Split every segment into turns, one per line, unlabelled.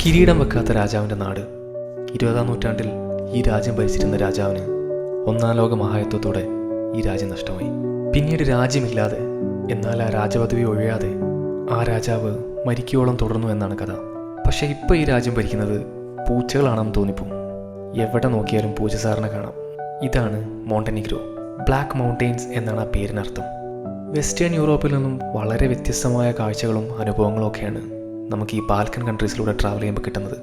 കിരീടം വെക്കാത്ത രാജാവിൻ്റെ നാട്. 20-ാം നൂറ്റാണ്ടിൽ ഈ രാജ്യം ഭരിച്ചിരുന്ന രാജാവിന് 1-ാം ലോക മഹായുദ്ധത്തോടെ ഈ രാജ്യം നഷ്ടമായി. പിന്നീട് രാജ്യമില്ലാതെ, എന്നാൽ ആ രാജപദവി ഒഴിയാതെ ആ രാജാവ് മരിക്കുവോളം തുടർന്നു എന്നാണ് കഥ. പക്ഷേ ഇപ്പോൾ ഈ രാജ്യം ഭരിക്കുന്നത് പൂച്ചകളാണെന്ന് തോന്നിപ്പോവും. എവിടെ നോക്കിയാലും പൂച്ചസാറിനെ കാണാം. ഇതാണ് മോണ്ടനിഗ്രോ. ബ്ലാക്ക് മൗണ്ടെയ്ൻസ് എന്നാണ് ആ പേരിനർത്ഥം. വെസ്റ്റേൺ യൂറോപ്പിൽ നിന്നും വളരെ വ്യത്യസ്തമായ കാഴ്ചകളും അനുഭവങ്ങളും ഒക്കെയാണ് നമുക്ക് ഈ ബാൽക്കൻ കൺട്രീസിലൂടെ ട്രാവൽ ചെയ്യുമ്പോൾ കിട്ടുന്നത്.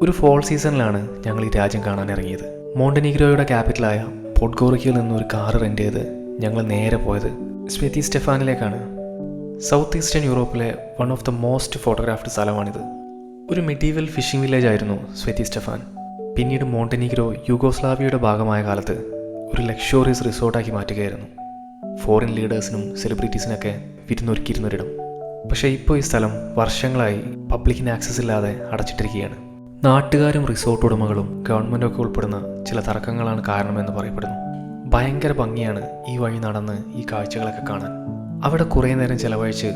ഒരു ഫോൾ സീസണിലാണ് ഞങ്ങൾ ഈ രാജ്യം കാണാൻ ഇറങ്ങിയത്. മോണ്ടനിഗ്രോയുടെ ക്യാപിറ്റലായ പോഡ്ഗോറിക്കയിൽ നിന്നൊരു കാറ് റെൻ്റ് ചെയ്ത് ഞങ്ങൾ നേരെ പോയത് സ്വെതി സ്റ്റെഫാനിലേക്കാണ്. സൗത്ത് ഈസ്റ്റേൺ യൂറോപ്പിലെ one of the most photographed സ്ഥലമാണിത്. ഒരു മെഡീവൽ ഫിഷിംഗ് വില്ലേജ് ആയിരുന്നു സ്വെതി സ്റ്റെഫാൻ. പിന്നീട് മോണ്ടനിഗ്രോ യുഗോസ്ലാവിയയുടെ ഭാഗമായ കാലത്ത് ഒരു ലക്ഷോറിയസ് റിസോർട്ടാക്കി മാറ്റുകയായിരുന്നു. ഫോറിൻ ലീഡേഴ്സിനും സെലിബ്രിറ്റീസിനൊക്കെ വിരുന്നൊരുക്കിയിരുന്നൊരിടം. പക്ഷേ ഇപ്പോൾ ഈ സ്ഥലം വർഷങ്ങളായി പബ്ലിക്കിന് ആക്സസ് ഇല്ലാതെ അടച്ചിട്ടിരിക്കുകയാണ്. നാട്ടുകാരും റിസോർട്ട് ഉടമകളും ഗവൺമെൻറ്റൊക്കെ ഉൾപ്പെടുന്ന ചില തർക്കങ്ങളാണ് കാരണമെന്ന് പറയപ്പെടുന്നു. ഭയങ്കര ഭംഗിയാണ് ഈ വഴി നടന്ന് ഈ കാഴ്ചകളൊക്കെ കാണാൻ. അവിടെ കുറേ നേരം ചിലവഴിച്ച്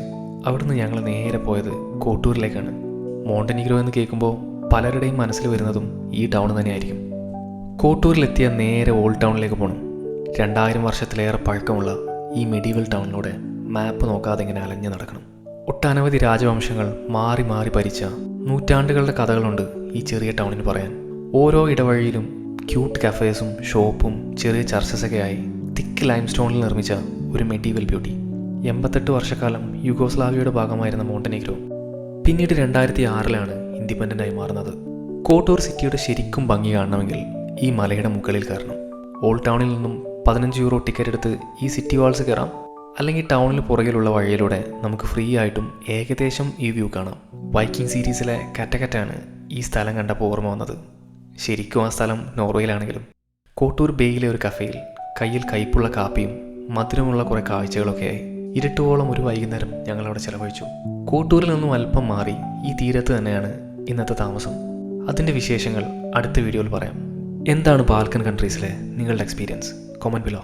അവിടുന്ന് ഞങ്ങൾ നേരെ പോയത് കോട്ടൂരിലേക്കാണ്. മോണ്ടനിഗ്രോ എന്ന് കേൾക്കുമ്പോൾ പലരുടെയും മനസ്സിൽ വരുന്നതും ഈ ടൗൺ തന്നെയായിരിക്കും. കോട്ടൂരിലെത്തിയ നേരെ ഓൾഡ് ടൗണിലേക്ക് പോകണം. 2000 വർഷത്തിലേറെ പഴക്കമുള്ള ഈ മെഡീവൽ ടൗണിലൂടെ മാപ്പ് നോക്കാതെ ഇങ്ങനെ അലഞ്ഞു നടക്കണം. ഒട്ടനവധി രാജവംശങ്ങൾ മാറി മാറി ഭരിച്ച നൂറ്റാണ്ടുകളുടെ കഥകളുണ്ട് ഈ ചെറിയ ടൗണിന് പറയാൻ. ഓരോ ഇടവഴിയിലും ക്യൂട്ട് കഫേസും ഷോപ്പും ചെറിയ ചർച്ചസൊക്കെയായി തിക്ക് ലൈം സ്റ്റോണിൽ നിർമ്മിച്ച ഒരു മെഡീവൽ ബ്യൂട്ടി. 88 വർഷക്കാലം യുഗോസ്ലാവിയയുടെ ഭാഗമായിരുന്ന മോണ്ടനിഗ്രോ പിന്നീട് 2006 ഇൻഡിപെൻഡൻ്റായി മാറുന്നത്. കോട്ടൂർ സിറ്റിയുടെ ശരിക്കും ഭംഗി കാണണമെങ്കിൽ ഈ മലയുടെ മുകളിൽ കയറണം. ഓൾഡ് ടൗണിൽ നിന്നും 15 യൂറോ ടിക്കറ്റ് എടുത്ത് ഈ സിറ്റി വാൾസ് കയറാം. അല്ലെങ്കിൽ ടൗണിന് പുറകിലുള്ള വഴിയിലൂടെ നമുക്ക് ഫ്രീ ആയിട്ടും ഏകദേശം ഈ വ്യൂ കാണാം. വൈക്കിംഗ് സീരീസിലെ കാറ്റഗറ്റാണ് ഈ സ്ഥലം കണ്ടപ്പോൾ ഓർമ്മ വന്നത്. ശരിക്കും ആ സ്ഥലം നോർവേയിലാണെങ്കിലും കോട്ടൂർ ബേയിലെ ഒരു കഫേയിൽ കയ്യിൽ കയ്പുള്ള കാപ്പിയും മധുരമുള്ള കുറേ കാഴ്ചകളൊക്കെയായി ഇരുട്ടുവോളം ഒരു വൈകുന്നേരം ഞങ്ങളവിടെ ചിലവഴിച്ചു. കോട്ടൂരിൽ നിന്നും അല്പം മാറി ഈ തീരത്ത് തന്നെയാണ് ഇന്നത്തെ താമസം. അതിൻ്റെ വിശേഷങ്ങൾ അടുത്ത വീഡിയോയിൽ പറയാം. എന്താണ് ബാൽക്കൻ കൺട്രീസിലെ നിങ്ങളുടെ എക്സ്പീരിയൻസ്? Comment below.